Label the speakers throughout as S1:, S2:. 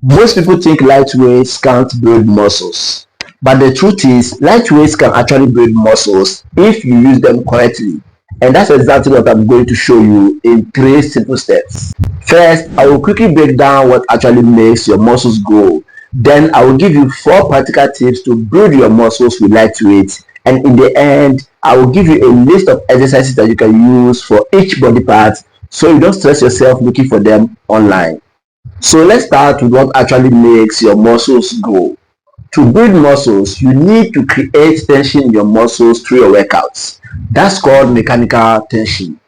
S1: Most people think light weights can't build muscles, but the truth is light weights can actually build muscles if you use them correctly. And that's exactly what I'm going to show you in 3 simple steps. First, I will quickly break down what actually makes your muscles grow. Then I will give you 4 practical tips to build your muscles with light weights. And in the end, I will give you a list of exercises that you can use for each body part so you don't stress yourself looking for them online. So let's start with what actually makes your muscles grow. To build muscles, you need to create tension in your muscles through your workouts. That's called mechanical tension.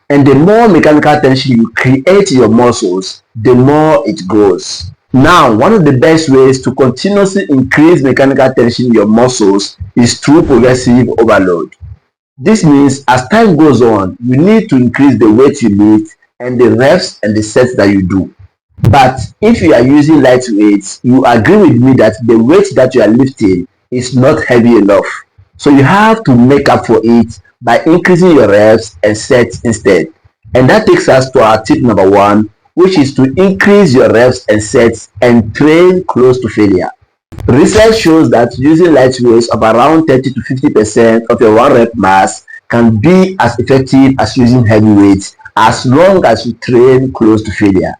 S1: And the more mechanical tension you create in your muscles, the more it grows. Now, one of the best ways to continuously increase mechanical tension in your muscles is through progressive overload. This means as time goes on, you need to increase the weight you lift and the reps and the sets that you do. But if you are using light weights, you agree with me that the weight that you are lifting is not heavy enough. So you have to make up for it by increasing your reps and sets instead. And that takes us to our tip number 1, which is to increase your reps and sets and train close to failure. Research shows that using light weights of around 30 to 50% of your 1 rep mass can be as effective as using heavy weights as long as you train close to failure.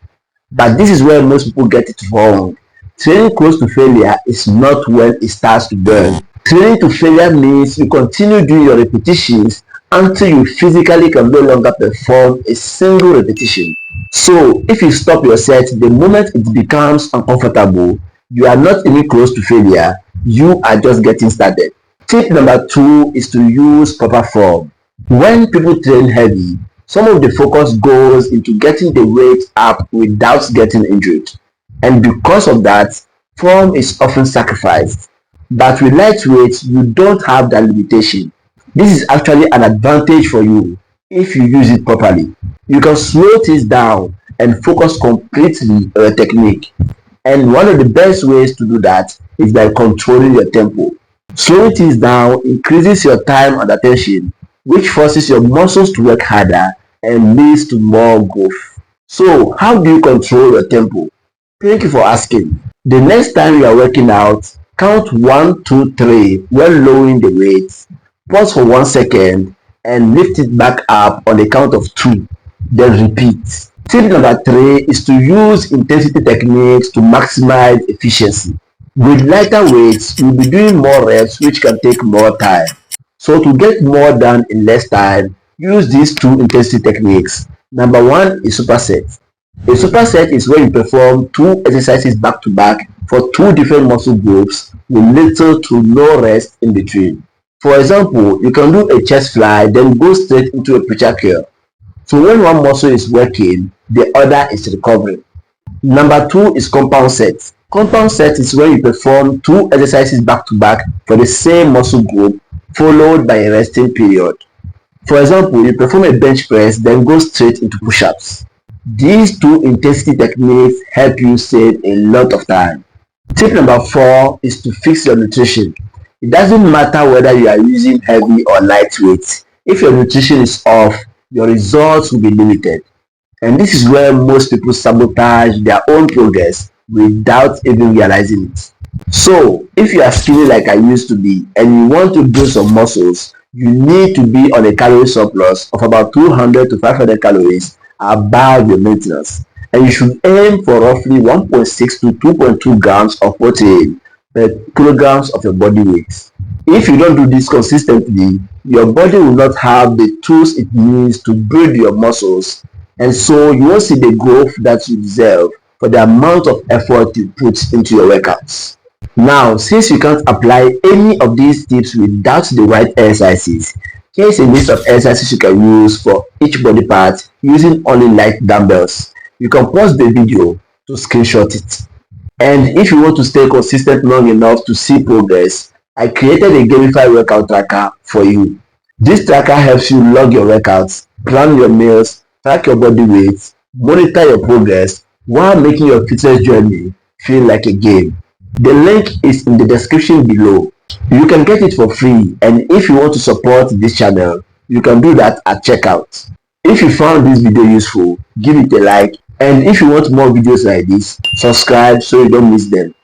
S1: But this is where most people get it wrong. Training close to failure is not when it starts to burn. Training to failure means you continue doing your repetitions until you physically can no longer perform a single repetition. So if you stop your set the moment it becomes uncomfortable, you are not even close to failure, you are just getting started. Tip number 2 is to use proper form. When people train heavy, some of the focus goes into getting the weight up without getting injured. And because of that, form is often sacrificed. But with light weights, you don't have that limitation. This is actually an advantage for you if you use it properly. You can slow things down and focus completely on your technique. And one of the best ways to do that is by controlling your tempo. Slowing things down increases your time and attention, which forces your muscles to work harder and leads to more growth. So, how do you control your tempo? Thank you for asking. The next time you are working out, count 1, 2, 3 when lowering the weights. Pause for 1 second and lift it back up on the count of 2. Then repeat. Tip number 3 is to use intensity techniques to maximize efficiency. With lighter weights, you'll be doing more reps which can take more time. So to get more done in less time, use these 2 intensity techniques. Number 1 is superset. A superset is where you perform 2 exercises back to back for 2 different muscle groups with little to no rest in between. For example, you can do a chest fly then go straight into a preacher curl. So when one muscle is working, the other is recovering. Number 2 is compound set. Compound set is where you perform 2 exercises back to back for the same muscle group followed by a resting period. For example, you perform a bench press then go straight into push-ups. These 2 intensity techniques help you save a lot of time. Tip number 4 is to fix your nutrition. It doesn't matter whether you are using heavy or light weights. If your nutrition is off, your results will be limited. And this is where most people sabotage their own progress without even realizing it. So, if you are skinny like I used to be and you want to build some muscles, you need to be on a calorie surplus of about 200 to 500 calories above your maintenance. And you should aim for roughly 1.6 to 2.2 grams of protein per kilograms of your body weight. If you don't do this consistently, your body will not have the tools it needs to build your muscles, and so you won't see the growth that you deserve for the amount of effort you put into your workouts. Now, since you can't apply any of these tips without the right exercises, here's a list of exercises you can use for each body part using only light dumbbells. You can pause the video to screenshot it. And if you want to stay consistent long enough to see progress, I created a gamified workout tracker for you. This tracker helps you log your workouts, plan your meals, track your body weight, monitor your progress while making your fitness journey feel like a game. The link is in the description below. You can get it for free, and if you want to support this channel, you can do that at checkout. If you found this video useful, give it a like And if you want more videos like this, subscribe so you don't miss them.